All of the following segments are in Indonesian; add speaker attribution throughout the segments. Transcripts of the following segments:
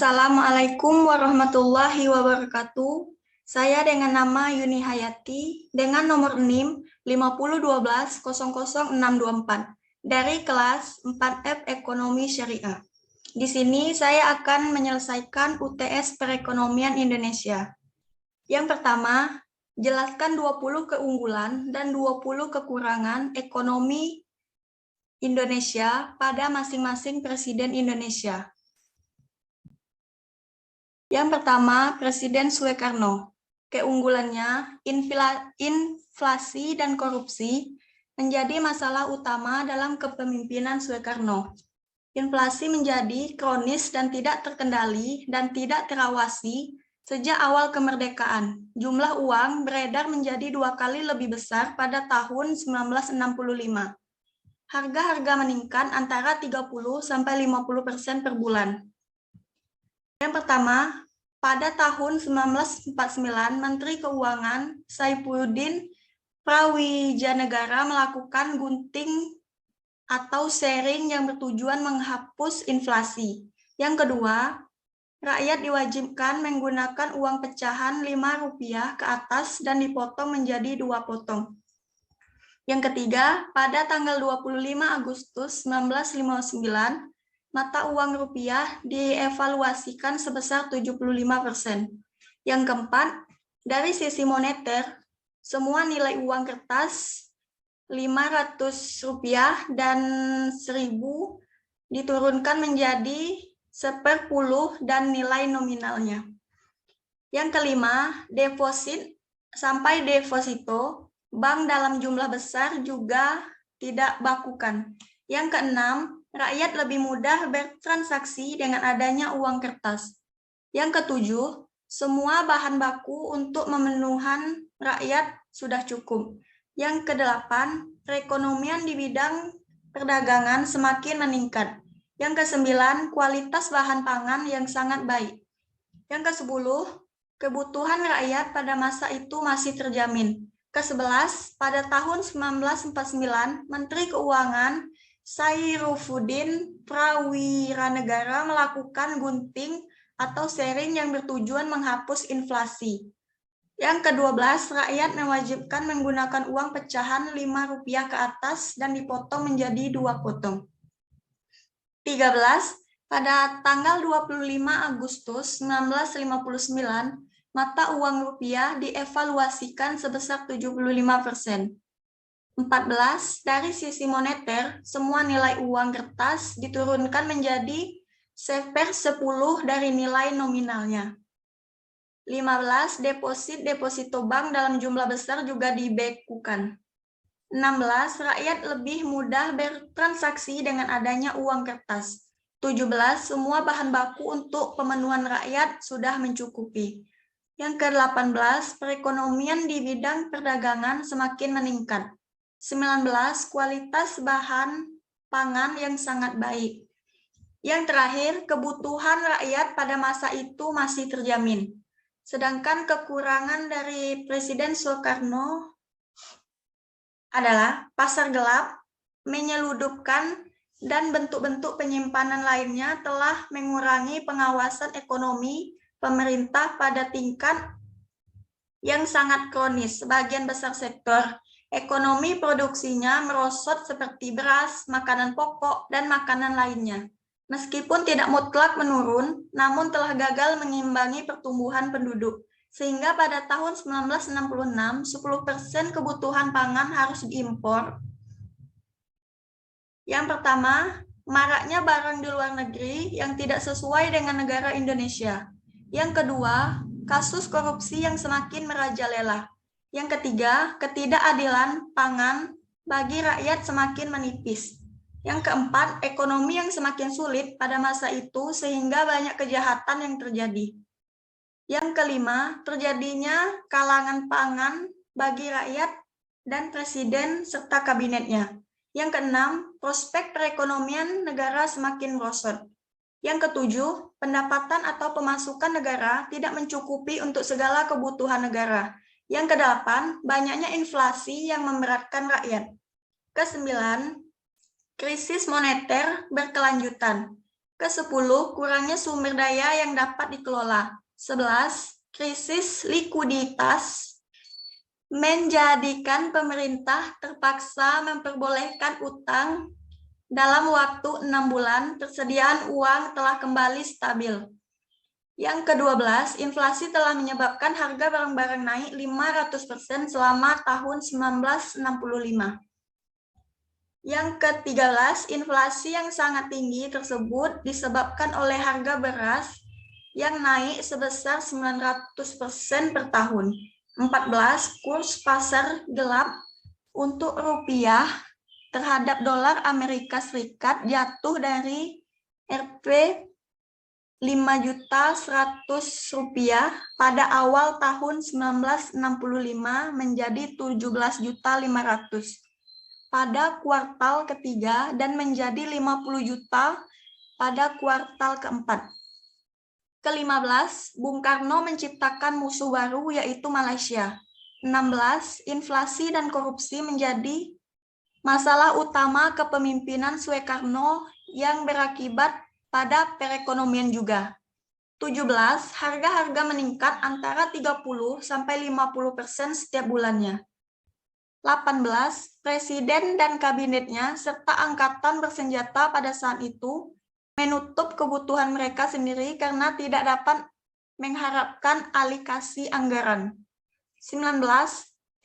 Speaker 1: Assalamualaikum warahmatullahi wabarakatuh. Saya dengan nama Yuni Hayati dengan nomor NIM 5012000624 dari kelas 4F Ekonomi Syariah. Di sini saya akan menyelesaikan UTS Perekonomian Indonesia. Yang pertama, jelaskan 20 keunggulan dan 20 kekurangan ekonomi Indonesia pada masing-masing presiden Indonesia. Yang pertama, Presiden Soekarno. Keunggulannya, inflasi dan korupsi menjadi masalah utama dalam kepemimpinan Soekarno. Inflasi menjadi kronis dan tidak terkendali dan tidak terawasi sejak awal kemerdekaan. Jumlah uang beredar menjadi 2 kali lebih besar pada tahun 1965. Harga-harga meningkat antara 30–50% per bulan. Yang pertama, pada tahun 1949, Menteri Keuangan Saifuddin Prawijaya melakukan gunting atau sharing yang bertujuan menghapus inflasi. Yang kedua, rakyat diwajibkan menggunakan uang pecahan Rp5 ke atas dan dipotong menjadi 2 potong. Yang ketiga, pada tanggal 25 Agustus 1959, mata uang rupiah dievaluasikan sebesar 75%. Yang keempat, dari sisi moneter, semua nilai uang kertas Rp500 dan Rp1.000 diturunkan menjadi 1/10 dan nilai nominalnya. Yang kelima, deposit sampai deposito, bank dalam jumlah besar juga tidak bakukan. Yang keenam, rakyat lebih mudah bertransaksi dengan adanya uang kertas. Yang ketujuh, semua bahan baku untuk memenuhan rakyat sudah cukup. Yang kedelapan, perekonomian di bidang perdagangan semakin meningkat. Yang kesembilan, kualitas bahan pangan yang sangat baik. Yang kesepuluh, kebutuhan rakyat pada masa itu masih terjamin. Ke-11, pada tahun 1949, Menteri Keuangan Saifuddin Prawijaya melakukan gunting atau sharing yang bertujuan menghapus inflasi. Yang ke-12, rakyat mewajibkan menggunakan uang pecahan Rp5 ke atas dan dipotong menjadi 2 potong. 13, pada tanggal 25 Agustus 1959, mata uang rupiah dievaluasikan sebesar 75%. 14, dari sisi moneter, semua nilai uang kertas diturunkan menjadi 1/10 dari nilai nominalnya. 15, deposito bank dalam jumlah besar juga dibekukan. 16, rakyat lebih mudah bertransaksi dengan adanya uang kertas. 17, semua bahan baku untuk pemenuhan rakyat sudah mencukupi. Yang ke-18, perekonomian di bidang perdagangan semakin meningkat. 19, kualitas bahan pangan yang sangat baik. Yang terakhir, kebutuhan rakyat pada masa itu masih terjamin. Sedangkan kekurangan dari Presiden Soekarno adalah pasar gelap, menyeludupkan, dan bentuk-bentuk penyimpanan lainnya telah mengurangi pengawasan ekonomi pemerintah pada tingkat yang sangat kronis. Sebagian besar sektor ekonomi produksinya merosot seperti beras, makanan pokok, dan makanan lainnya. Meskipun tidak mutlak menurun, namun telah gagal mengimbangi pertumbuhan penduduk. Sehingga pada tahun 1966, 10% kebutuhan pangan harus diimpor. Yang pertama, maraknya barang di luar negeri yang tidak sesuai dengan negara Indonesia. Yang kedua, kasus korupsi yang semakin merajalela. Yang ketiga, ketidakadilan pangan bagi rakyat semakin menipis. Yang keempat, ekonomi yang semakin sulit pada masa itu sehingga banyak kejahatan yang terjadi. Yang kelima, terjadinya kalangan pangan bagi rakyat dan presiden serta kabinetnya. Yang keenam, prospek perekonomian negara semakin merosot. Yang ketujuh, pendapatan atau pemasukan negara tidak mencukupi untuk segala kebutuhan negara. Yang kedelapan, banyaknya inflasi yang memberatkan rakyat. Kesembilan, krisis moneter berkelanjutan. Ke-10, kurangnya sumber daya yang dapat dikelola. 11, krisis likuiditas menjadikan pemerintah terpaksa memperbolehkan utang dalam waktu 6 bulan, persediaan uang telah kembali stabil. Yang ke-12, inflasi telah menyebabkan harga barang-barang naik 500% selama tahun 1965. Yang ke-13, inflasi yang sangat tinggi tersebut disebabkan oleh harga beras yang naik sebesar 900% per tahun. 14, kurs pasar gelap untuk rupiah terhadap dolar Amerika Serikat jatuh dari Rp 5.100.000 pada awal tahun 1965 menjadi 17.500.000 pada kuartal ketiga dan menjadi 50 juta pada kuartal keempat. Ke-15, Bung Karno menciptakan musuh baru yaitu Malaysia. 16, inflasi dan korupsi menjadi masalah utama kepemimpinan Suekarno yang berakibat pada perekonomian juga. 17, harga-harga meningkat antara 30-50% setiap bulannya. 18, Presiden dan kabinetnya serta angkatan bersenjata pada saat itu menutup kebutuhan mereka sendiri karena tidak dapat mengharapkan alokasi anggaran. 19,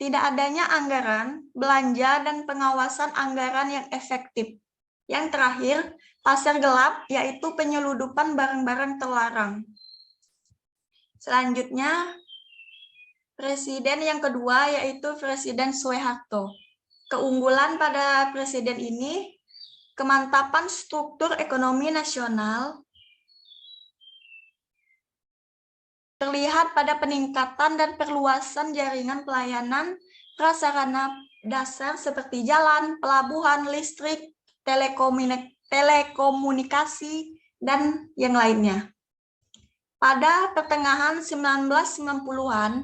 Speaker 1: tidak adanya anggaran, belanja, dan pengawasan anggaran yang efektif. Yang terakhir, pasar gelap, yaitu penyeludupan barang-barang terlarang. Selanjutnya, Presiden yang kedua yaitu Presiden Soeharto. Keunggulan pada presiden ini, kemantapan struktur ekonomi nasional terlihat pada peningkatan dan perluasan jaringan pelayanan prasarana dasar seperti jalan, pelabuhan, listrik, telekomunikasi, dan yang lainnya. Pada pertengahan 1990-an,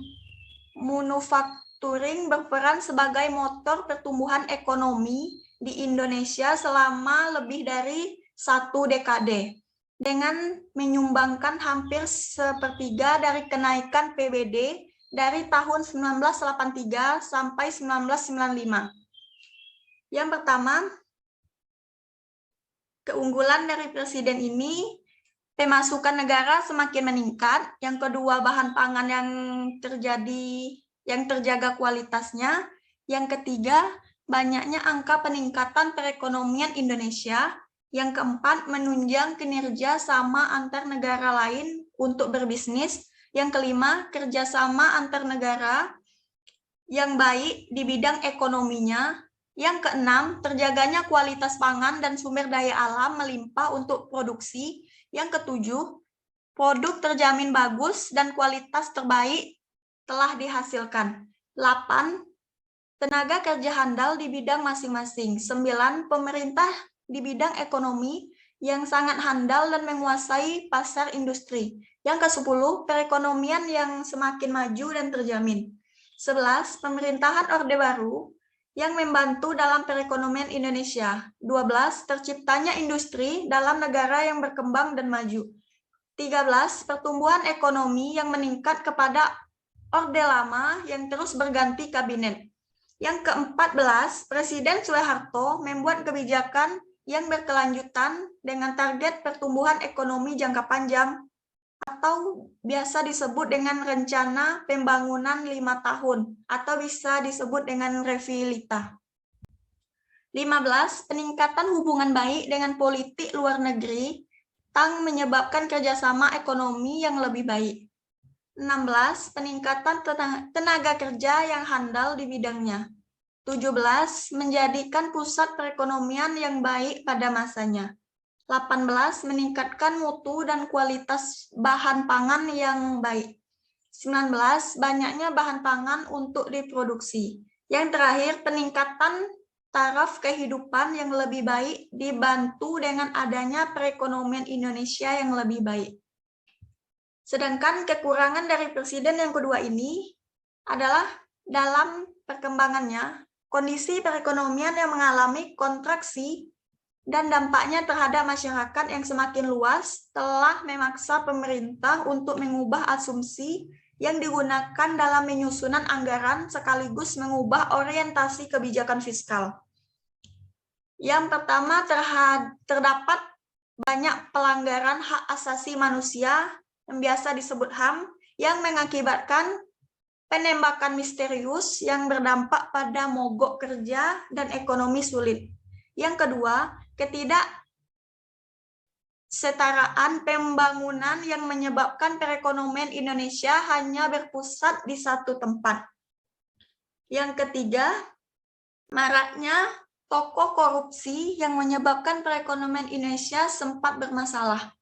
Speaker 1: manufacturing berperan sebagai motor pertumbuhan ekonomi di Indonesia selama lebih dari 1 dekade, dengan menyumbangkan hampir sepertiga dari kenaikan PBB dari tahun 1983 sampai 1995. Yang pertama, keunggulan dari presiden ini, pemasukan negara semakin meningkat. Yang kedua, bahan pangan yang terjaga kualitasnya. Yang ketiga, banyaknya angka peningkatan perekonomian Indonesia. Yang keempat, menunjang kinerja sama antar negara lain untuk berbisnis. Yang kelima, kerjasama antar negara yang baik di bidang ekonominya. Yang keenam, terjaganya kualitas pangan dan sumber daya alam melimpah untuk produksi. Yang ketujuh, produk terjamin bagus dan kualitas terbaik telah dihasilkan. 8, tenaga kerja handal di bidang masing-masing. 9, pemerintah di bidang ekonomi yang sangat handal dan menguasai pasar industri. Yang ke-10, perekonomian yang semakin maju dan terjamin. 11, pemerintahan Orde Baru yang membantu dalam perekonomian Indonesia. 12, terciptanya industri dalam negara yang berkembang dan maju. 13, pertumbuhan ekonomi yang meningkat kepada Orde Lama yang terus berganti kabinet. Yang ke-14, Presiden Soeharto membuat kebijakan yang berkelanjutan dengan target pertumbuhan ekonomi jangka panjang atau biasa disebut dengan rencana pembangunan 5 tahun atau bisa disebut dengan Revilita. 15, peningkatan hubungan baik dengan politik luar negeri yang menyebabkan kerjasama ekonomi yang lebih baik. 16, peningkatan tenaga kerja yang handal di bidangnya. 17, menjadikan pusat perekonomian yang baik pada masanya. 18, meningkatkan mutu dan kualitas bahan pangan yang baik. 19, banyaknya bahan pangan untuk diproduksi. Yang terakhir, peningkatan taraf kehidupan yang lebih baik dibantu dengan adanya perekonomian Indonesia yang lebih baik. Sedangkan kekurangan dari presiden yang kedua ini adalah dalam perkembangannya, kondisi perekonomian yang mengalami kontraksi dan dampaknya terhadap masyarakat yang semakin luas telah memaksa pemerintah untuk mengubah asumsi yang digunakan dalam penyusunan anggaran sekaligus mengubah orientasi kebijakan fiskal. Yang pertama, terdapat banyak pelanggaran hak asasi manusia yang biasa disebut HAM yang mengakibatkan penembakan misterius yang berdampak pada mogok kerja dan ekonomi sulit. Yang kedua, ketidaksetaraan pembangunan yang menyebabkan perekonomian Indonesia hanya berpusat di satu tempat. Yang ketiga, maraknya tokoh korupsi yang menyebabkan perekonomian Indonesia sempat bermasalah.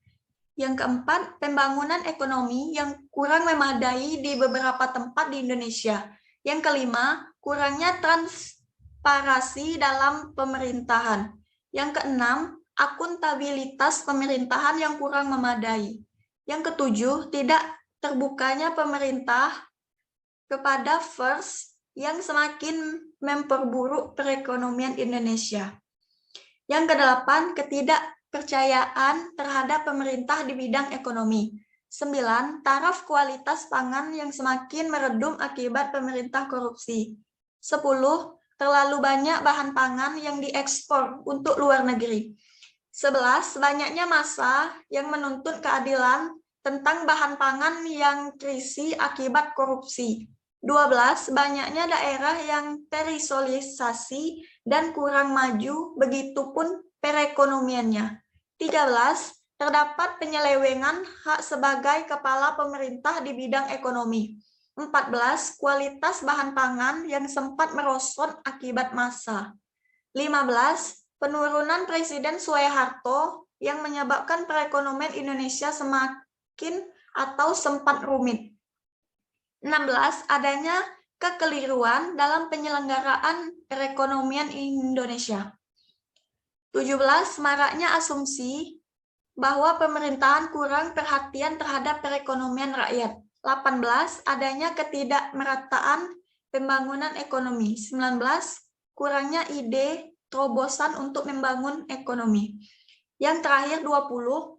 Speaker 1: Yang keempat, pembangunan ekonomi yang kurang memadai di beberapa tempat di Indonesia. Yang kelima, kurangnya transparansi dalam pemerintahan. Yang keenam, akuntabilitas pemerintahan yang kurang memadai. Yang ketujuh, tidak terbukanya pemerintah kepada first yang semakin memperburuk perekonomian Indonesia. Yang kedelapan, ketidakpercayaan terhadap pemerintah di bidang ekonomi. 9. Taraf kualitas pangan yang semakin meredup akibat pemerintah korupsi. 10. Terlalu banyak bahan pangan yang diekspor untuk luar negeri. 11. Banyaknya massa yang menuntut keadilan tentang bahan pangan yang krisis akibat korupsi. 12. Banyaknya daerah yang terisolisasi dan kurang maju, begitupun perekonomiannya. 13. Terdapat penyelewengan hak sebagai kepala pemerintah di bidang ekonomi. 14. Kualitas bahan pangan yang sempat merosot akibat massa. 15. Penurunan Presiden Soeharto yang menyebabkan perekonomian Indonesia semakin atau sempat rumit. 16. Adanya kekeliruan dalam penyelenggaraan perekonomian Indonesia. 17. Maraknya asumsi bahwa pemerintahan kurang perhatian terhadap perekonomian rakyat. 18. Adanya ketidakmerataan pembangunan ekonomi. 19. Kurangnya ide terobosan untuk membangun ekonomi. Yang terakhir 20.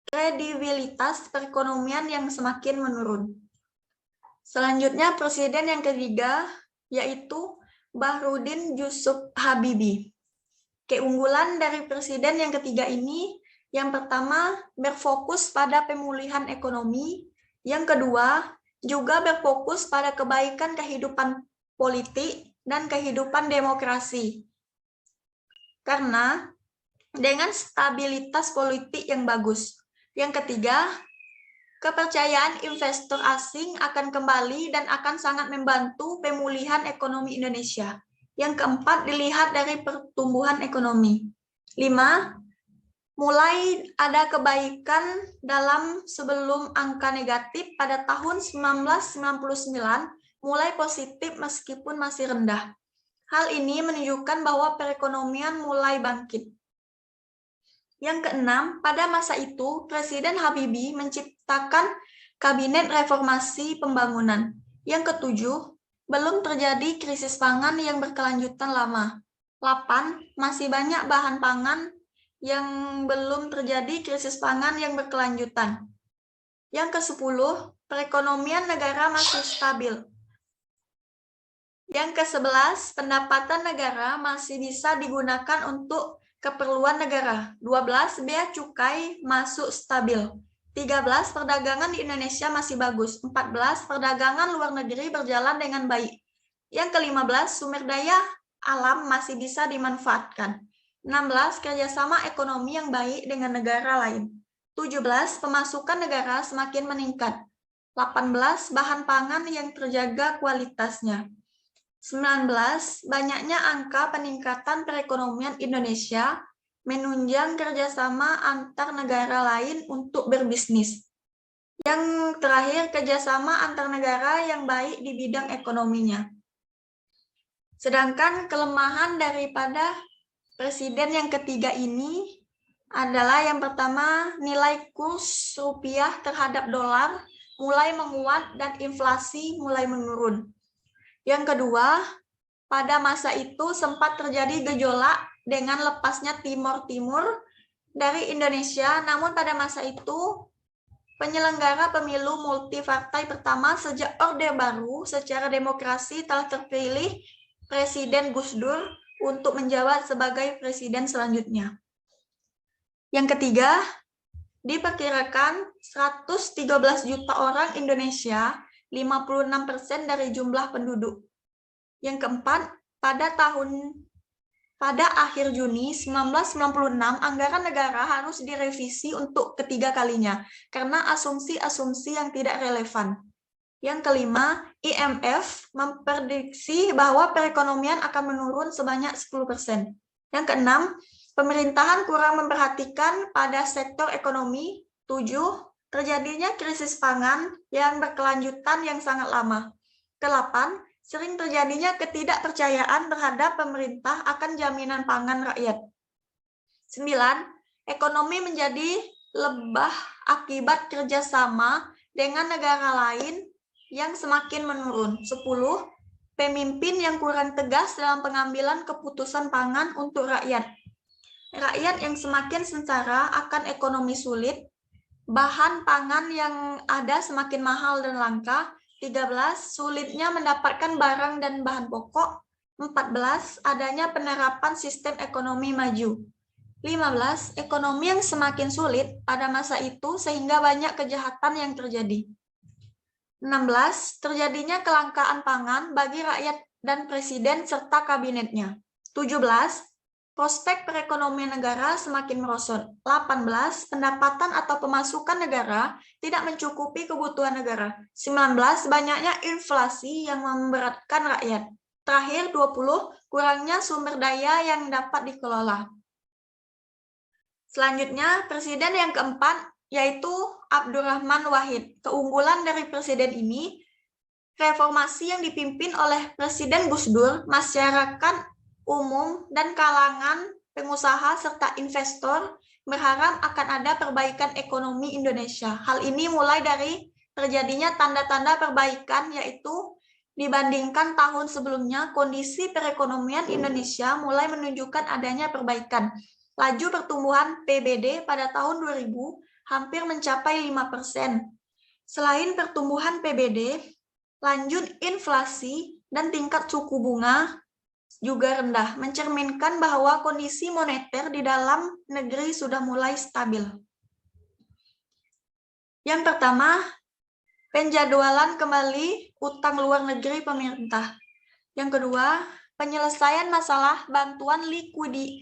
Speaker 1: Kredibilitas perekonomian yang semakin menurun. Selanjutnya presiden yang ketiga yaitu Bahrudin Yusuf Habibie. Keunggulan dari presiden yang ketiga ini, yang pertama berfokus pada pemulihan ekonomi, yang kedua juga berfokus pada kebaikan kehidupan politik dan kehidupan demokrasi. Karena dengan stabilitas politik yang bagus. Yang ketiga, kepercayaan investor asing akan kembali dan akan sangat membantu pemulihan ekonomi Indonesia. Yang keempat, dilihat dari pertumbuhan ekonomi. 5. Mulai ada kebaikan dalam sebelum angka negatif pada tahun 1999 mulai positif meskipun masih rendah. Hal ini menunjukkan bahwa perekonomian mulai bangkit. Yang keenam, pada masa itu, Presiden Habibie menciptakan Kabinet Reformasi Pembangunan. Yang ketujuh, belum terjadi krisis pangan yang berkelanjutan lama. 8. Masih banyak bahan pangan yang belum terjadi krisis pangan yang berkelanjutan. Yang ke-10, perekonomian negara masih stabil. Yang ke-11, pendapatan negara masih bisa digunakan untuk keperluan negara. 12. Bea cukai masuk stabil. 13. Perdagangan di Indonesia masih bagus. 14. Perdagangan luar negeri berjalan dengan baik. Yang ke-15, sumber daya alam masih bisa dimanfaatkan. 16. Kerjasama ekonomi yang baik dengan negara lain. 17. Pemasukan negara semakin meningkat. 18. Bahan pangan yang terjaga kualitasnya. 19. Banyaknya angka peningkatan perekonomian Indonesia menunjang kerjasama antar negara lain untuk berbisnis. Yang terakhir, kerjasama antar negara yang baik di bidang ekonominya. Sedangkan kelemahan daripada presiden yang ketiga ini adalah yang pertama, nilai kurs rupiah terhadap dolar mulai menguat dan inflasi mulai menurun. Yang kedua, pada masa itu sempat terjadi gejolak dengan lepasnya Timor Timur dari Indonesia, namun pada masa itu penyelenggara pemilu multipartai pertama sejak Orde Baru secara demokrasi telah terpilih Presiden Gus Dur untuk menjabat sebagai presiden selanjutnya. Yang ketiga, diperkirakan 113 juta orang Indonesia, 56% dari jumlah penduduk. Yang keempat, pada akhir Juni 1996, anggaran negara harus direvisi untuk ketiga kalinya karena asumsi-asumsi yang tidak relevan. Yang kelima, IMF memprediksi bahwa perekonomian akan menurun sebanyak 10%. Yang keenam, pemerintahan kurang memperhatikan pada sektor ekonomi. 7, terjadinya krisis pangan yang berkelanjutan yang sangat lama. Ke-8, sering terjadinya ketidakpercayaan terhadap pemerintah akan jaminan pangan rakyat. 9, ekonomi menjadi lebah akibat kerjasama dengan negara lain yang semakin menurun. 10, pemimpin yang kurang tegas dalam pengambilan keputusan pangan untuk rakyat. Rakyat yang semakin sengsara akan ekonomi sulit, bahan pangan yang ada semakin mahal dan langka. 13, sulitnya mendapatkan barang dan bahan pokok. 14, adanya penerapan sistem ekonomi maju. 15, ekonomi yang semakin sulit pada masa itu sehingga banyak kejahatan yang terjadi. 16, terjadinya kelangkaan pangan bagi rakyat dan presiden serta kabinetnya. 17, prospek perekonomian negara semakin merosot. 18, pendapatan atau pemasukan negara tidak mencukupi kebutuhan negara. 19, banyaknya inflasi yang memberatkan rakyat. Terakhir, 20, kurangnya sumber daya yang dapat dikelola. Selanjutnya, presiden yang keempat, yaitu Abdurrahman Wahid. Keunggulan dari presiden ini, reformasi yang dipimpin oleh Presiden Gus Dur, masyarakat umum dan kalangan pengusaha serta investor berharap akan ada perbaikan ekonomi Indonesia. Hal ini mulai dari terjadinya tanda-tanda perbaikan, yaitu dibandingkan tahun sebelumnya, kondisi perekonomian Indonesia mulai menunjukkan adanya perbaikan. Laju pertumbuhan PBD pada tahun 2000 hampir mencapai 5%. Selain pertumbuhan PBD, lanjut inflasi dan tingkat suku bunga juga rendah, mencerminkan bahwa kondisi moneter di dalam negeri sudah mulai stabil. Yang pertama, penjadwalan kembali utang luar negeri pemerintah. Yang kedua, penyelesaian masalah bantuan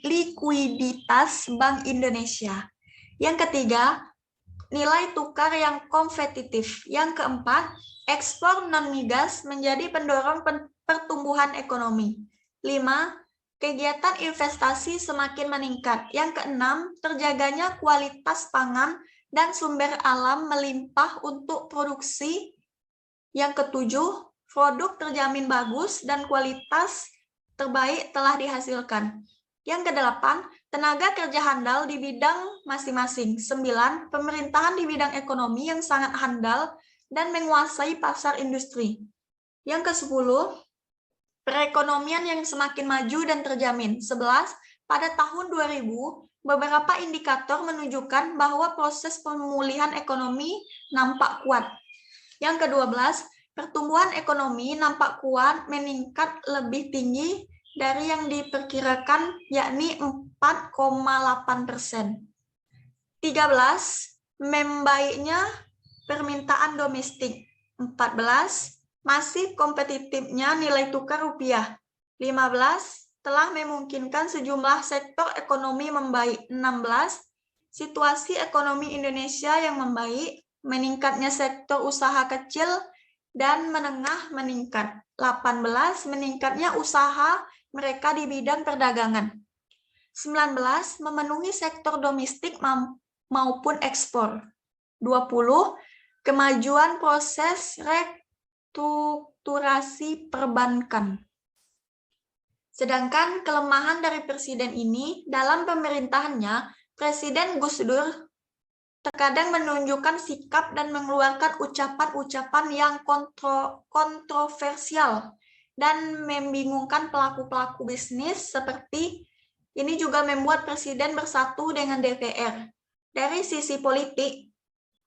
Speaker 1: likuiditas Bank Indonesia. Yang ketiga, nilai tukar yang kompetitif. Yang keempat, ekspor non-migas menjadi pendorong pertumbuhan ekonomi. 5, kegiatan investasi semakin meningkat. Yang keenam, terjaganya kualitas pangan dan sumber alam melimpah untuk produksi. Yang ketujuh, produk terjamin bagus dan kualitas terbaik telah dihasilkan. Yang kedelapan, tenaga kerja handal di bidang masing-masing. 9, pemerintahan di bidang ekonomi yang sangat handal dan menguasai pasar industri. Yang ke-10, perekonomian yang semakin maju dan terjamin. 11, pada tahun 2000, beberapa indikator menunjukkan bahwa proses pemulihan ekonomi nampak kuat. Yang ke-12, pertumbuhan ekonomi nampak kuat meningkat lebih tinggi dari yang diperkirakan, yakni 4,8%. 13, membaiknya permintaan domestik. 14, masih kompetitifnya nilai tukar rupiah. 15, telah memungkinkan sejumlah sektor ekonomi membaik. 16, situasi ekonomi Indonesia yang membaik, meningkatnya sektor usaha kecil dan menengah meningkat. 18, meningkatnya usaha mereka di bidang perdagangan. 19, memenuhi sektor domestik maupun ekspor. 20, kemajuan proses restrukturasi perbankan. Sedangkan kelemahan dari presiden ini, dalam pemerintahannya, Presiden Gus Dur terkadang menunjukkan sikap dan mengeluarkan ucapan-ucapan yang kontroversial dan membingungkan pelaku-pelaku bisnis seperti Ini juga membuat Presiden bersatu dengan DPR. Dari sisi politik,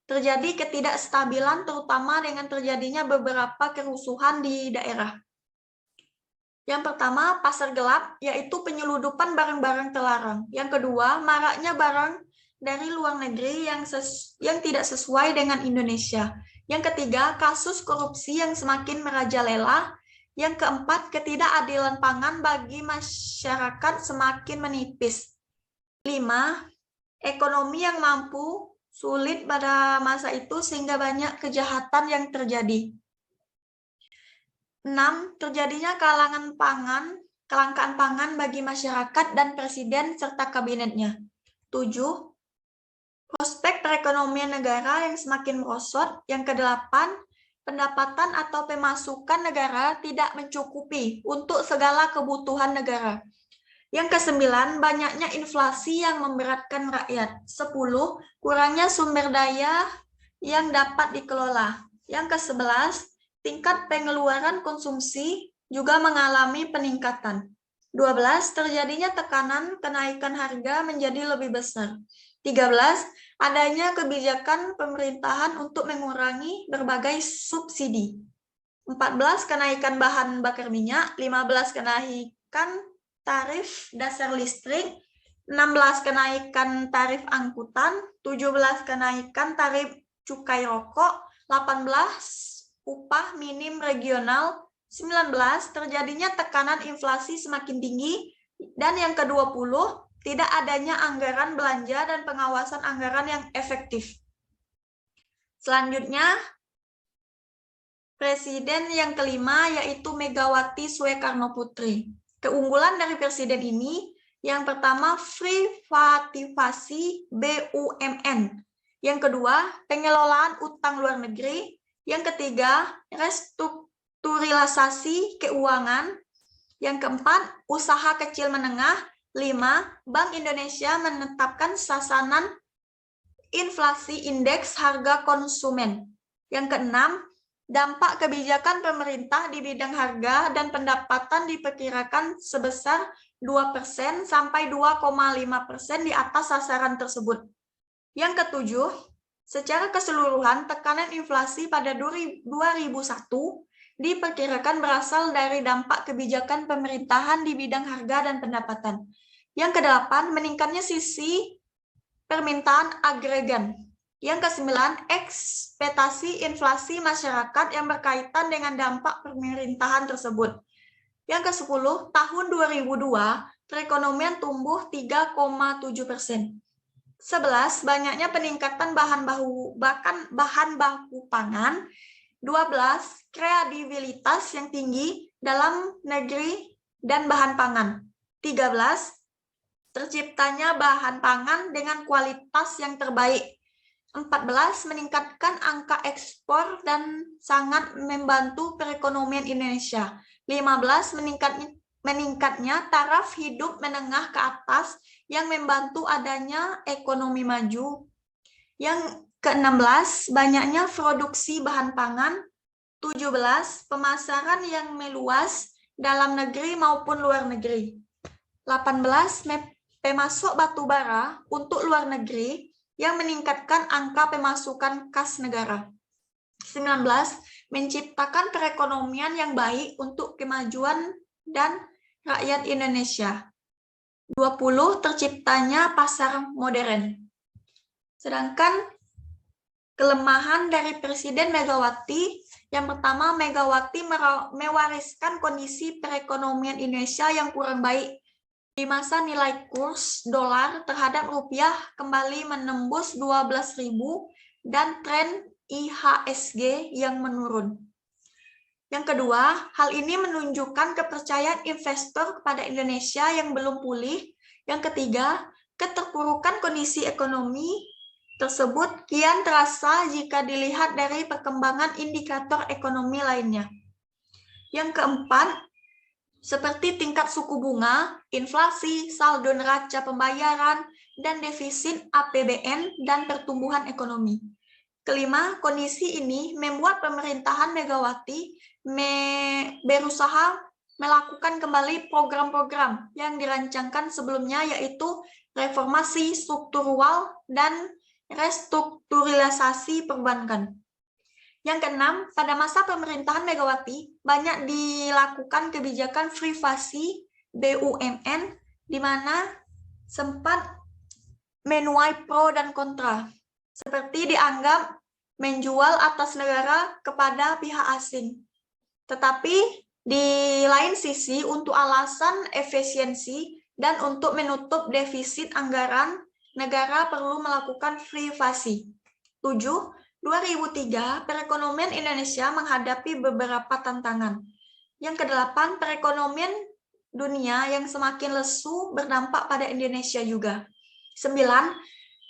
Speaker 1: terjadi ketidakstabilan terutama dengan terjadinya beberapa kerusuhan di daerah. Yang pertama, pasar gelap, yaitu penyeludupan barang-barang terlarang. Yang kedua, maraknya barang dari luar negeri yang tidak sesuai dengan Indonesia. Yang ketiga, kasus korupsi yang semakin merajalela. Yang keempat, ketidakadilan pangan bagi masyarakat semakin menipis. 5. Ekonomi yang mampu sulit pada masa itu sehingga banyak kejahatan yang terjadi. 6. Terjadinya kelangkaan pangan bagi masyarakat dan presiden serta kabinetnya. 7. Prospek perekonomian negara yang semakin merosot. Yang ke-8, pendapatan atau pemasukan negara tidak mencukupi untuk segala kebutuhan negara. Yang ke-9, banyaknya inflasi yang memberatkan rakyat. 10. Kurangnya sumber daya yang dapat dikelola. Yang ke-11, tingkat pengeluaran konsumsi juga mengalami peningkatan. 12. Terjadinya tekanan kenaikan harga menjadi lebih besar. 13. Adanya kebijakan pemerintahan untuk mengurangi berbagai subsidi. 14. Kenaikan bahan bakar minyak. 15. Kenaikan tarif dasar listrik. 16. Kenaikan tarif angkutan. 17. Kenaikan tarif cukai rokok. 18. Upah minim regional. 19. Terjadinya tekanan inflasi semakin tinggi. Dan yang ke-20, tidak adanya anggaran belanja dan pengawasan anggaran yang efektif. Selanjutnya, Presiden yang kelima yaitu Megawati Soekarno Putri. Keunggulan dari presiden ini, yang pertama privatisasi BUMN. Yang kedua, pengelolaan utang luar negeri. Yang ketiga, restrukturisasi keuangan. Yang keempat, usaha kecil menengah. 5. Bank Indonesia menetapkan sasaran inflasi indeks harga konsumen. Yang keenam, dampak kebijakan pemerintah di bidang harga dan pendapatan diperkirakan sebesar 2% sampai 2,5% di atas sasaran tersebut. Yang ketujuh, secara keseluruhan tekanan inflasi pada 2001 diperkirakan berasal dari dampak kebijakan pemerintahan di bidang harga dan pendapatan. Yang kedelapan, meningkatnya sisi permintaan agregat. Yang kesembilan, ekspektasi inflasi masyarakat yang berkaitan dengan dampak pemerintahan tersebut. Yang ke-10, tahun 2002, perekonomian tumbuh 3,7%. 11, banyaknya peningkatan bahan baku pangan. 12, kredibilitas yang tinggi dalam negeri dan bahan pangan. 13, terciptanya bahan pangan dengan kualitas yang terbaik. 14, meningkatkan angka ekspor dan sangat membantu perekonomian Indonesia. 15, meningkatnya taraf hidup menengah ke atas yang membantu adanya ekonomi maju. Yang ke-16, banyaknya produksi bahan pangan. 17, pemasaran yang meluas dalam negeri maupun luar negeri. 18, pemasok batu bara untuk luar negeri yang meningkatkan angka pemasukan kas negara. 19, menciptakan perekonomian yang baik untuk kemajuan dan rakyat Indonesia. 20, terciptanya pasar modern. Sedangkan kelemahan dari Presiden Megawati, yang pertama, Megawati mewariskan kondisi perekonomian Indonesia yang kurang baik. Di masa nilai kurs dolar terhadap rupiah kembali menembus 12.000 dan tren IHSG yang menurun. Yang kedua, hal ini menunjukkan kepercayaan investor kepada Indonesia yang belum pulih. Yang ketiga, keterpurukan kondisi ekonomi tersebut kian terasa jika dilihat dari perkembangan indikator ekonomi lainnya. Yang keempat, seperti tingkat suku bunga, inflasi, saldo neraca pembayaran, dan defisit APBN dan pertumbuhan ekonomi. Kelima, kondisi ini membuat pemerintahan Megawati berusaha melakukan kembali program-program yang dirancangkan sebelumnya, yaitu reformasi struktural dan restrukturalisasi perbankan. Yang keenam, pada masa pemerintahan Megawati, banyak dilakukan kebijakan privasi BUMN, di mana sempat menuai pro dan kontra, seperti dianggap menjual atas negara kepada pihak asing. Tetapi di lain sisi, untuk alasan efisiensi dan untuk menutup defisit anggaran, negara perlu melakukan privasi. 7. 2003, perekonomian Indonesia menghadapi beberapa tantangan. Yang kedelapan, perekonomian dunia yang semakin lesu berdampak pada Indonesia juga. 9.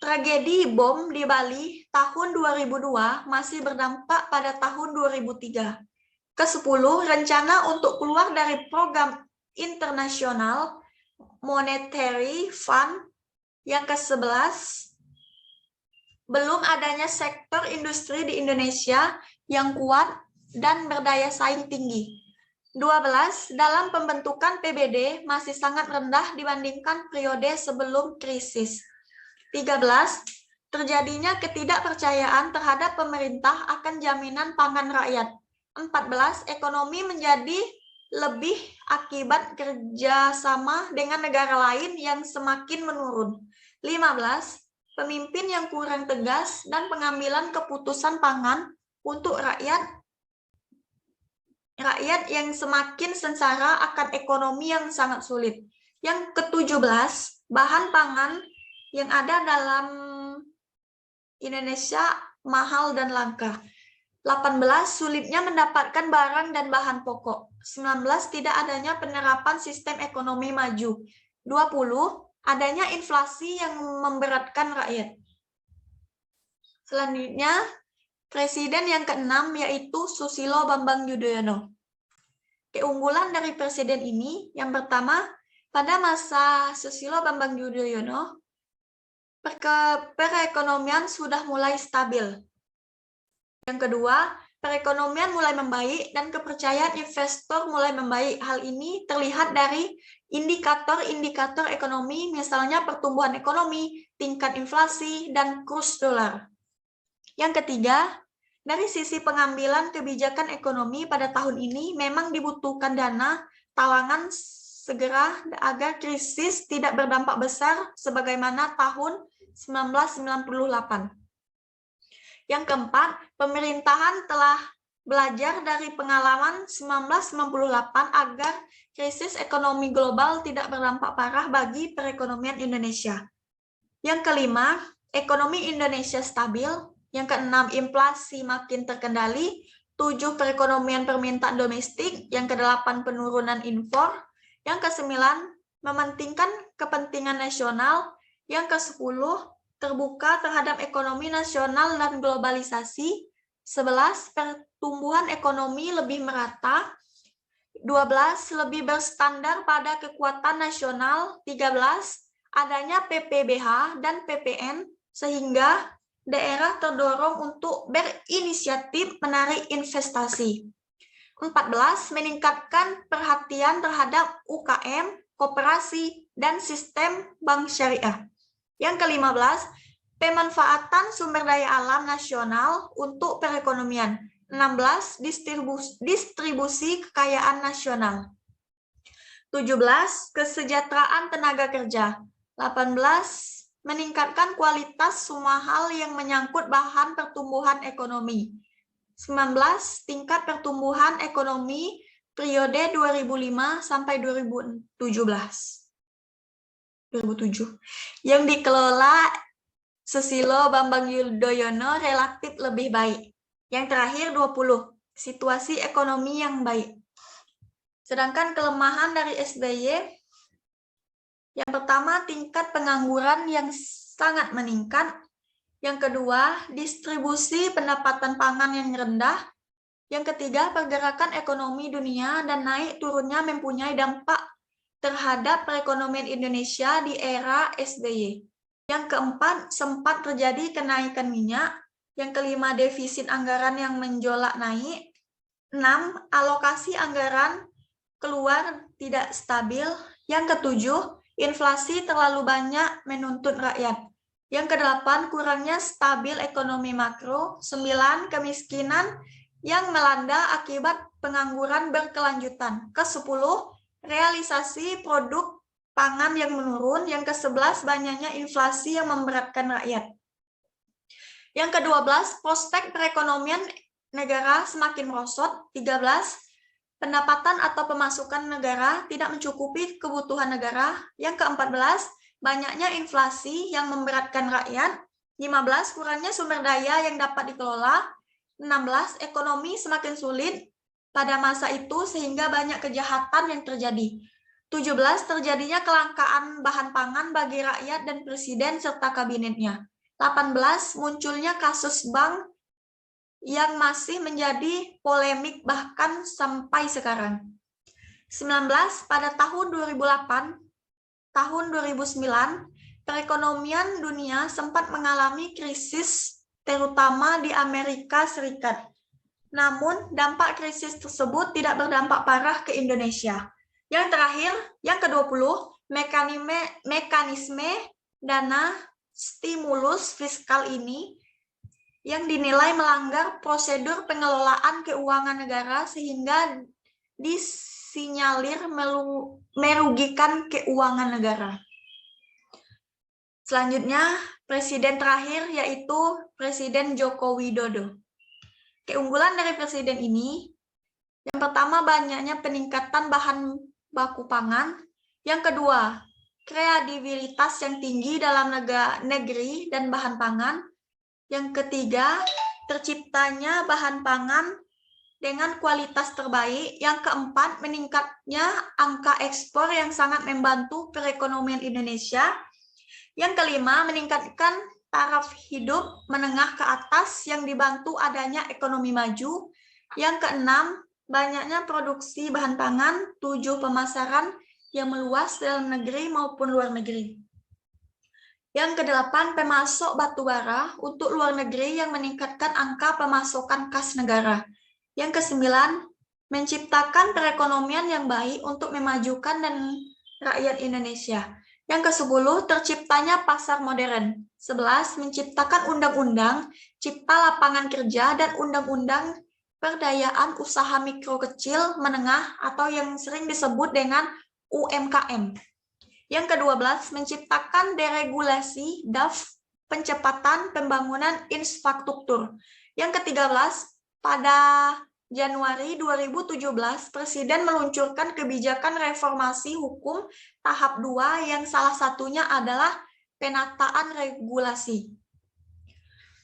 Speaker 1: Tragedi bom di Bali tahun 2002 masih berdampak pada tahun 2003. Ke-10, rencana untuk keluar dari program internasional Monetary Fund. Yang ke-11, belum adanya sektor industri di Indonesia yang kuat dan berdaya saing tinggi. 12, dalam pembentukan PBD masih sangat rendah dibandingkan periode sebelum krisis. 13, terjadinya ketidakpercayaan terhadap pemerintah akan jaminan pangan rakyat. 14, ekonomi menjadi lebih akibat kerjasama dengan negara lain yang semakin menurun. 15, pemimpin yang kurang tegas dan pengambilan keputusan pangan untuk rakyat yang semakin sengsara akan ekonomi yang sangat sulit. Yang ke-17, bahan pangan yang ada dalam Indonesia mahal dan langka. 18, sulitnya mendapatkan barang dan bahan pokok. 19, tidak adanya penerapan sistem ekonomi maju. 20, adanya inflasi yang memberatkan rakyat. Selanjutnya, presiden yang ke-6 yaitu Susilo Bambang Yudhoyono. Keunggulan dari presiden ini, yang pertama, pada masa Susilo Bambang Yudhoyono, perekonomian sudah mulai stabil. Yang kedua, perekonomian mulai membaik dan kepercayaan investor mulai membaik. Hal ini terlihat dari indikator-indikator ekonomi, misalnya pertumbuhan ekonomi, tingkat inflasi, dan kurs dolar. Yang ketiga, dari sisi pengambilan kebijakan ekonomi pada tahun ini memang dibutuhkan dana talangan segera agar krisis tidak berdampak besar sebagaimana tahun 1998. Yang keempat, pemerintahan telah belajar dari pengalaman 1998 agar krisis ekonomi global tidak berdampak parah bagi perekonomian Indonesia. Yang kelima, ekonomi Indonesia stabil. Yang keenam, inflasi makin terkendali. 7, perekonomian permintaan domestik. Yang kedelapan, penurunan impor. Yang kesembilan, mementingkan kepentingan nasional. Yang ke-10, terbuka terhadap ekonomi nasional dan globalisasi. 11, pertumbuhan ekonomi lebih merata. 12, lebih berstandar pada kekuatan nasional. 13, adanya PPBH dan PPN sehingga daerah terdorong untuk berinisiatif menarik investasi. 14, meningkatkan perhatian terhadap UKM, koperasi, dan sistem bank syariah. Yang ke-15, pemanfaatan sumber daya alam nasional untuk perekonomian. 16, distribusi kekayaan nasional. 17, kesejahteraan tenaga kerja. 18, meningkatkan kualitas semua hal yang menyangkut bahan pertumbuhan ekonomi. 19, tingkat pertumbuhan ekonomi periode 2005 sampai 2007 yang dikelola Susilo Bambang Yudhoyono relatif lebih baik. Yang terakhir 20, situasi ekonomi yang baik. Sedangkan kelemahan dari SBY, yang pertama tingkat pengangguran yang sangat meningkat. Yang kedua, distribusi pendapatan pangan yang rendah. Yang ketiga, pergerakan ekonomi dunia dan naik turunnya mempunyai dampak terhadap perekonomian Indonesia di era SBY. Yang keempat, sempat terjadi kenaikan minyak. Yang kelima, defisit anggaran yang menjolak naik. 6, alokasi anggaran keluar tidak stabil. Yang ketujuh, inflasi terlalu banyak menuntut rakyat. Yang kedelapan, kurangnya stabil ekonomi makro. 9, kemiskinan yang melanda akibat pengangguran berkelanjutan. Ke-10, realisasi produk pangan yang menurun. Yang ke-11, banyaknya inflasi yang memberatkan rakyat. Yang ke-12, prospek perekonomian negara semakin merosot. 13, pendapatan atau pemasukan negara tidak mencukupi kebutuhan negara. Yang ke-14, banyaknya inflasi yang memberatkan rakyat. 15, kurangnya sumber daya yang dapat dikelola. 16, ekonomi semakin sulit pada masa itu sehingga banyak kejahatan yang terjadi. 17, terjadinya kelangkaan bahan pangan bagi rakyat dan presiden serta kabinetnya. 18, munculnya kasus bank yang masih menjadi polemik bahkan sampai sekarang. 19, pada tahun 2008, tahun 2009, perekonomian dunia sempat mengalami krisis terutama di Amerika Serikat. Namun, dampak krisis tersebut tidak berdampak parah ke Indonesia. Yang terakhir, yang ke-20, mekanisme dana stimulus fiskal ini yang dinilai melanggar prosedur pengelolaan keuangan negara sehingga disinyalir merugikan keuangan negara. Selanjutnya, presiden terakhir yaitu Presiden Joko Widodo. Keunggulan dari presiden ini, yang pertama banyaknya peningkatan bahan baku pangan, yang kedua kredibilitas yang tinggi dalam negeri dan bahan pangan, yang ketiga terciptanya bahan pangan dengan kualitas terbaik, yang keempat meningkatnya angka ekspor yang sangat membantu perekonomian Indonesia, yang kelima meningkatkan taraf hidup menengah ke atas yang dibantu adanya ekonomi maju. Yang keenam, banyaknya produksi bahan pangan. 7, pemasaran yang meluas dalam negeri maupun luar negeri. Yang kedelapan, pemasok batu bara untuk luar negeri yang meningkatkan angka pemasukan kas negara. Yang kesembilan, menciptakan perekonomian yang baik untuk memajukan dan rakyat Indonesia. Yang ke-10, terciptanya pasar modern. 11, menciptakan undang-undang cipta lapangan kerja dan undang-undang perdayaan usaha mikro kecil menengah atau yang sering disebut dengan UMKM. Yang ke-12, menciptakan deregulasi DAF pencepatan pembangunan infrastruktur. Yang ke-13, pada Januari 2017, Presiden meluncurkan kebijakan reformasi hukum tahap 2 yang salah satunya adalah penataan regulasi.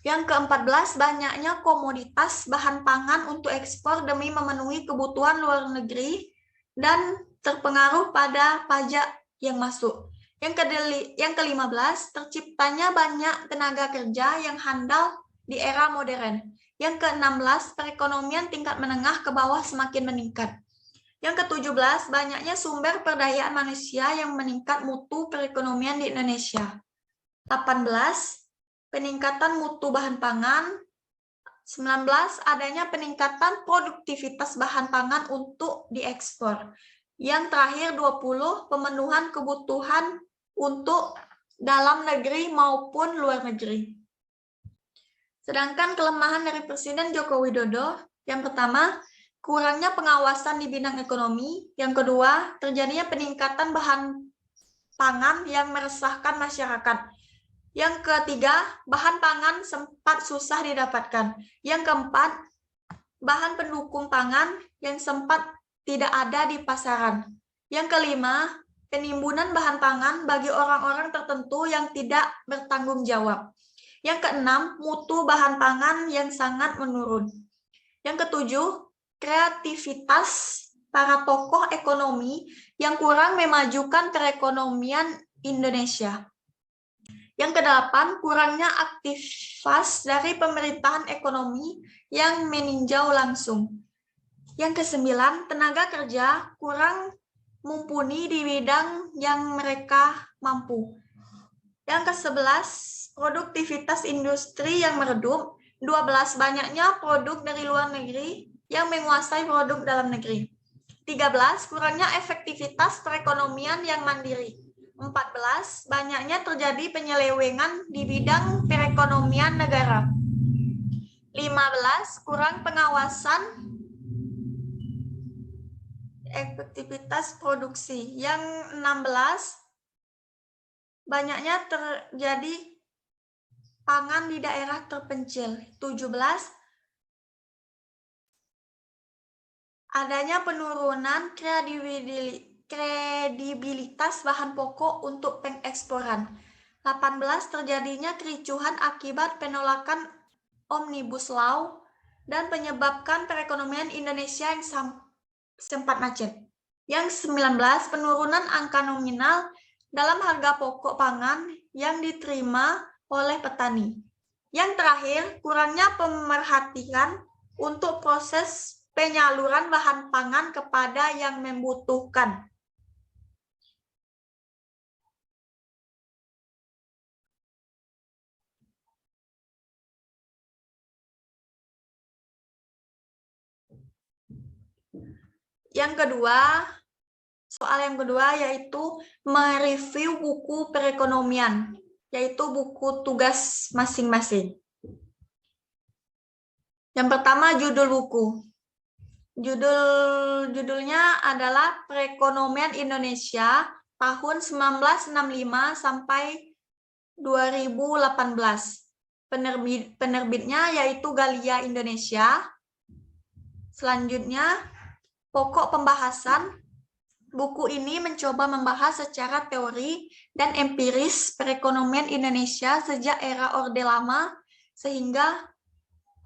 Speaker 1: Yang ke-14, banyaknya komoditas bahan pangan untuk ekspor demi memenuhi kebutuhan luar negeri dan terpengaruh pada pajak yang masuk. Yang ke-15, terciptanya banyak tenaga kerja yang handal di era modern. Yang ke-16, perekonomian tingkat menengah ke bawah semakin meningkat. Yang ke-17, banyaknya sumber perdayaan manusia yang meningkat mutu perekonomian di Indonesia. 18, peningkatan mutu bahan pangan. 19, adanya peningkatan produktivitas bahan pangan untuk diekspor. Yang terakhir 20, pemenuhan kebutuhan untuk dalam negeri maupun luar negeri. Sedangkan kelemahan dari Presiden Joko Widodo, yang pertama, kurangnya pengawasan di bidang ekonomi. Yang kedua, terjadinya peningkatan bahan pangan yang meresahkan masyarakat. Yang ketiga, bahan pangan sempat susah didapatkan. Yang keempat, bahan pendukung pangan yang sempat tidak ada di pasaran. Yang kelima, penimbunan bahan pangan bagi orang-orang tertentu yang tidak bertanggung jawab. Yang keenam, mutu bahan pangan yang sangat menurun. Yang ketujuh, kreativitas para tokoh ekonomi yang kurang memajukan perekonomian Indonesia. Yang kedelapan, kurangnya aktivitas dari pemerintahan ekonomi yang meninjau langsung. Yang kesembilan, tenaga kerja kurang mumpuni di bidang yang mereka mampu. Yang ke-11, produktivitas industri yang meredup. 12, banyaknya produk dari luar negeri yang menguasai produk dalam negeri. 13. Kurangnya efektivitas perekonomian yang mandiri. 14. Banyaknya terjadi penyelewengan di bidang perekonomian negara. 15. Kurang pengawasan efektivitas produksi. Yang 16. Banyaknya terjadi pangan di daerah terpencil. 17. Adanya penurunan kredibilitas bahan pokok untuk pengeksporan. 18. Terjadinya kericuhan akibat penolakan Omnibus Law dan menyebabkan perekonomian Indonesia yang sempat macet. Yang 19. Penurunan angka nominal dalam harga pokok pangan yang diterima oleh petani. Yang terakhir, kurangnya pemerhatian untuk proses penyaluran bahan pangan kepada yang membutuhkan. Yang kedua, soal yang kedua yaitu mereview buku perekonomian, yaitu buku tugas masing-masing. Yang pertama, judul buku. Judulnya adalah Perekonomian Indonesia tahun 1965 sampai 2018. Penerbitnya yaitu Galia Indonesia. Selanjutnya, pokok pembahasan. Buku ini mencoba membahas secara teori dan empiris perekonomian Indonesia sejak era Orde Lama sehingga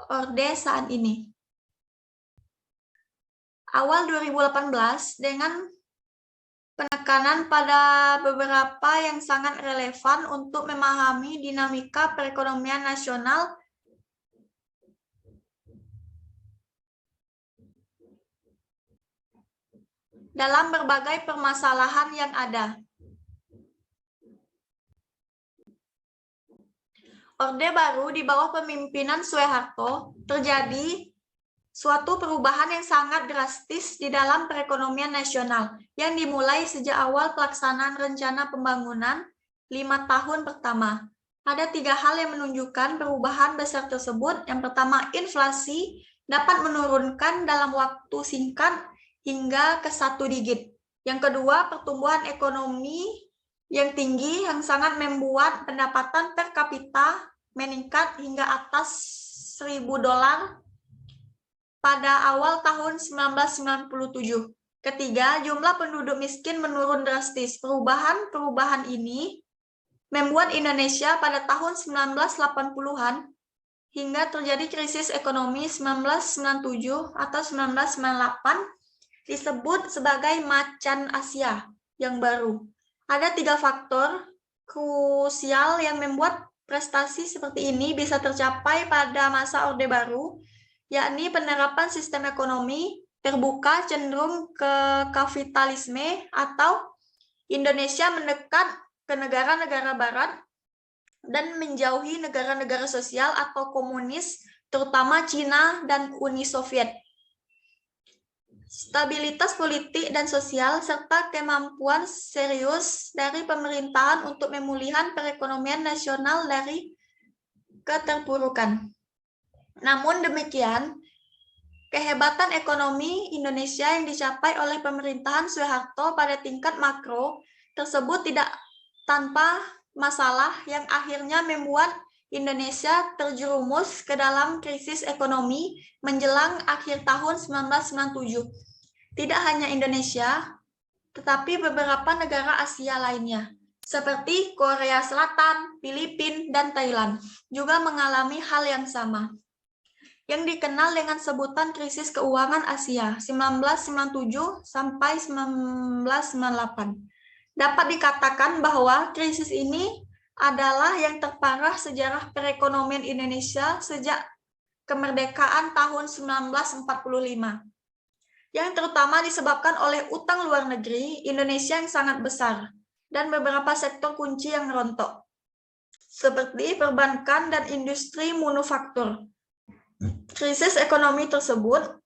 Speaker 1: Orde saat ini. Awal 2018 dengan penekanan pada beberapa yang sangat relevan untuk memahami dinamika perekonomian nasional dalam berbagai permasalahan yang ada. Orde Baru di bawah pemimpinan Soeharto terjadi suatu perubahan yang sangat drastis di dalam perekonomian nasional yang dimulai sejak awal pelaksanaan rencana pembangunan 5 tahun pertama. Ada 3 hal yang menunjukkan perubahan besar tersebut. Yang pertama, inflasi dapat menurunkan dalam waktu singkat hingga ke 1 digit. Yang kedua, pertumbuhan ekonomi yang tinggi yang sangat membuat pendapatan per kapita meningkat hingga atas $1.000 pada awal tahun 1997. Ketiga, jumlah penduduk miskin menurun drastis. Perubahan ini membuat Indonesia pada tahun 1980-an hingga terjadi krisis ekonomi 1997 atau 1998 disebut sebagai macan Asia yang baru. Ada 3 faktor krusial yang membuat prestasi seperti ini bisa tercapai pada masa Orde Baru, yakni penerapan sistem ekonomi terbuka cenderung ke kapitalisme atau Indonesia mendekat ke negara-negara barat dan menjauhi negara-negara sosial atau komunis, terutama Cina dan Uni Soviet. Stabilitas politik dan sosial serta kemampuan serius dari pemerintahan untuk memulihkan perekonomian nasional dari keterpurukan. Namun demikian, kehebatan ekonomi Indonesia yang dicapai oleh pemerintahan Soeharto pada tingkat makro tersebut tidak tanpa masalah yang akhirnya membuat Indonesia terjerumus ke dalam krisis ekonomi menjelang akhir tahun 1997. Tidak hanya Indonesia, tetapi beberapa negara Asia lainnya, seperti Korea Selatan, Filipina, dan Thailand, juga mengalami hal yang sama, yang dikenal dengan sebutan krisis keuangan Asia 1997 sampai 1998. Dapat dikatakan bahwa krisis ini adalah yang terparah sejarah perekonomian Indonesia sejak kemerdekaan tahun 1945. Yang terutama disebabkan oleh utang luar negeri Indonesia yang sangat besar dan beberapa sektor kunci yang rontok, seperti perbankan dan industri manufaktur. Krisis ekonomi tersebut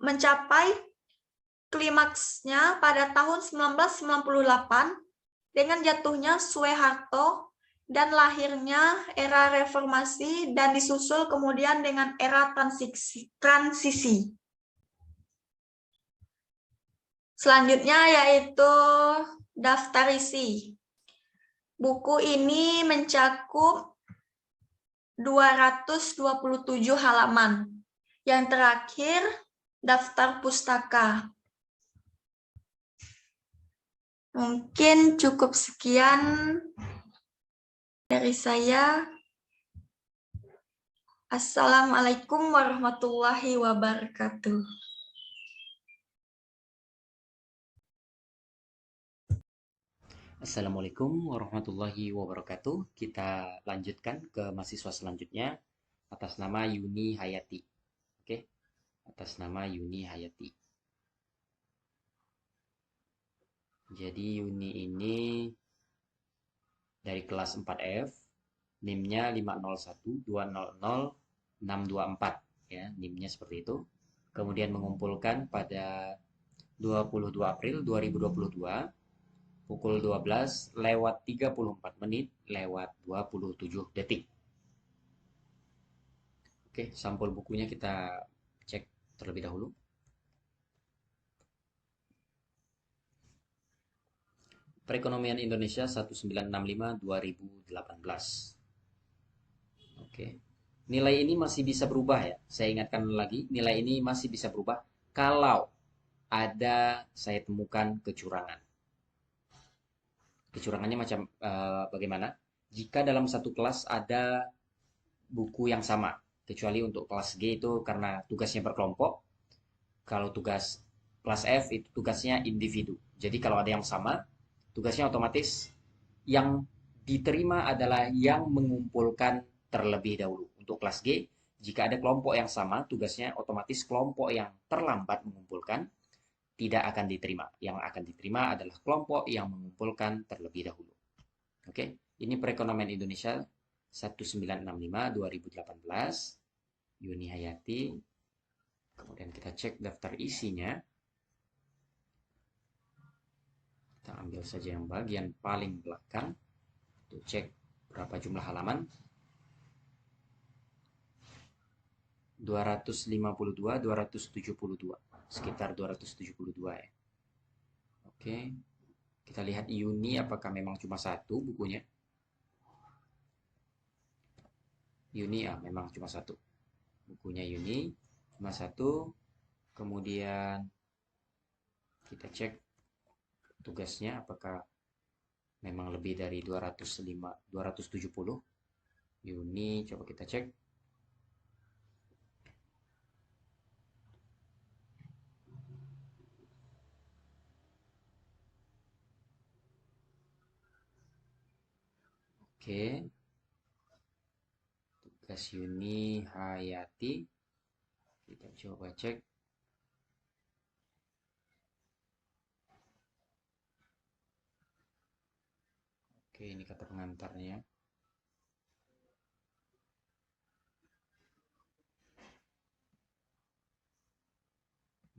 Speaker 1: mencapai klimaksnya pada tahun 1998 dengan jatuhnya Soeharto dan lahirnya era reformasi dan disusul kemudian dengan era transisi. Selanjutnya yaitu daftar isi. Buku ini mencakup 227 halaman. Yang terakhir, daftar pustaka. Mungkin cukup sekian dari saya. Assalamualaikum warahmatullahi wabarakatuh.
Speaker 2: Assalamualaikum warahmatullahi wabarakatuh. Kita lanjutkan ke mahasiswa selanjutnya atas nama Yuni Hayati. Oke, atas nama Yuni Hayati. Jadi Yuni ini dari kelas 4F, NIM-nya 501200624 ya, NIM-nya seperti itu. Kemudian mengumpulkan pada 22 April 2022 pukul 12 lewat 34 menit lewat 27 detik. Oke, sampul bukunya kita cek terlebih dahulu. Perekonomian Indonesia 1965-2018. Oke. Nilai ini masih bisa berubah ya. Saya ingatkan lagi, nilai ini masih bisa berubah kalau ada saya temukan kecurangan. Kecurangannya macam bagaimana? Jika dalam satu kelas ada buku yang sama, kecuali untuk kelas G itu karena tugasnya berkelompok. Kalau tugas kelas F itu tugasnya individu. Jadi kalau ada yang sama, tugasnya otomatis yang diterima adalah yang mengumpulkan terlebih dahulu. Untuk kelas G, jika ada kelompok yang sama, tugasnya otomatis kelompok yang terlambat mengumpulkan tidak akan diterima. Yang akan diterima adalah kelompok yang mengumpulkan terlebih dahulu. Oke, ini perekonomian Indonesia 1965-2018, Yuni Hayati. Kemudian kita cek daftar isinya. Kita ambil saja yang bagian paling belakang. Untuk cek berapa jumlah halaman. 252, 272. Sekitar 272 ya. Oke. Kita lihat Yuni apakah memang cuma satu bukunya. Yuni memang cuma satu. Bukunya Yuni cuma satu. Kemudian kita cek tugasnya apakah memang lebih dari 205, 270. Yuni coba kita cek. Oke. Tugas Yuni Hayati. Kita coba cek. Oke, ini kata pengantarnya.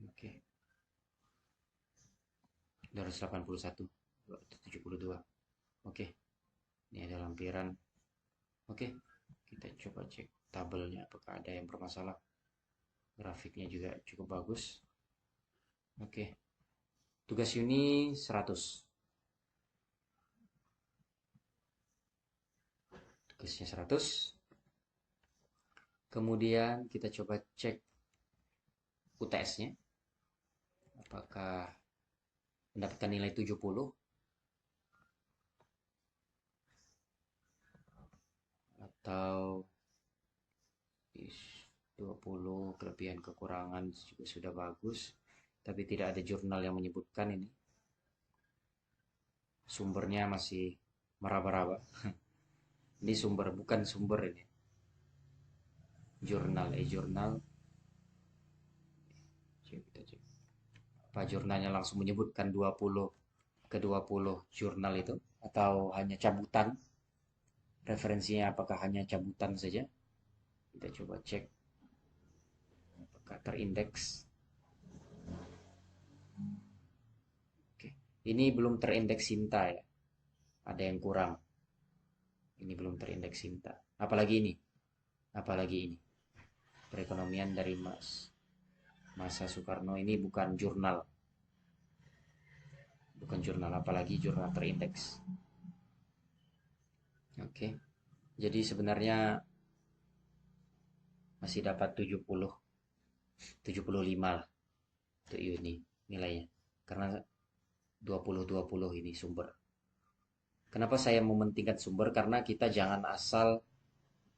Speaker 2: Oke. 281, 272. Oke. Ini ada lampiran. Oke. Kita coba cek tabelnya apakah ada yang bermasalah. Grafiknya juga cukup bagus. Oke. Tugas Yuni 100. Tugasnya 100. Kemudian kita coba cek UTS-nya. Apakah mendapatkan nilai 70 atau 20, kelebihan kekurangan juga sudah bagus, tapi tidak ada jurnal yang menyebutkan ini. Sumbernya masih meraba-raba. Ini sumber, bukan sumber ini. Jurnal, jurnal. Kita cek. Apa jurnalnya langsung menyebutkan 20 ke 20 jurnal itu atau hanya cabutan? Referensinya apakah hanya cabutan saja? Kita coba cek apakah terindeks. Ini belum terindeks Sinta ya. Ada yang kurang. Ini belum terindeks Sinta. Apalagi ini. Apalagi ini. Perekonomian dari masa Soekarno ini bukan jurnal. Bukan jurnal, apalagi jurnal terindeks. Oke. Jadi sebenarnya masih dapat 75 lah untuk Uni nilainya. Karena 20-20 ini sumber. Kenapa saya mementingkan sumber? Karena kita jangan asal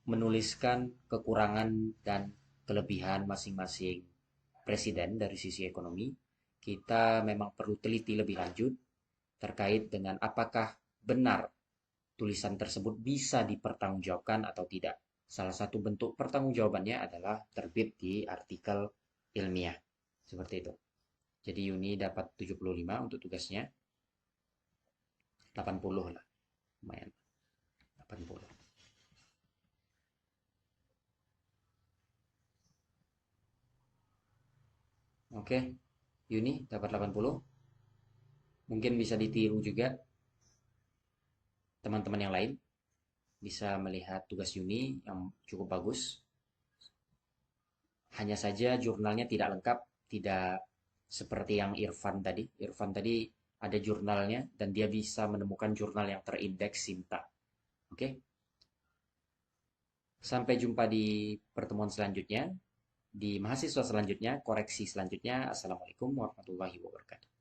Speaker 2: menuliskan kekurangan dan kelebihan masing-masing presiden dari sisi ekonomi. Kita memang perlu teliti lebih lanjut terkait dengan apakah benar tulisan tersebut bisa dipertanggungjawabkan atau tidak. Salah satu bentuk pertanggungjawabannya adalah terbit di artikel ilmiah. Seperti itu. Jadi Yuni dapat 75 untuk tugasnya. 80 lah. Lumayan. 80. Oke. Yuni dapat 80. Mungkin bisa ditiru juga teman-teman yang lain. Bisa melihat tugas Yuni yang cukup bagus. Hanya saja jurnalnya tidak lengkap, tidak seperti yang Irfan tadi. Irfan tadi ada jurnalnya dan dia bisa menemukan jurnal yang terindeks Sinta. Oke? Sampai jumpa di pertemuan selanjutnya, di mahasiswa selanjutnya, koreksi selanjutnya. Assalamualaikum warahmatullahi wabarakatuh.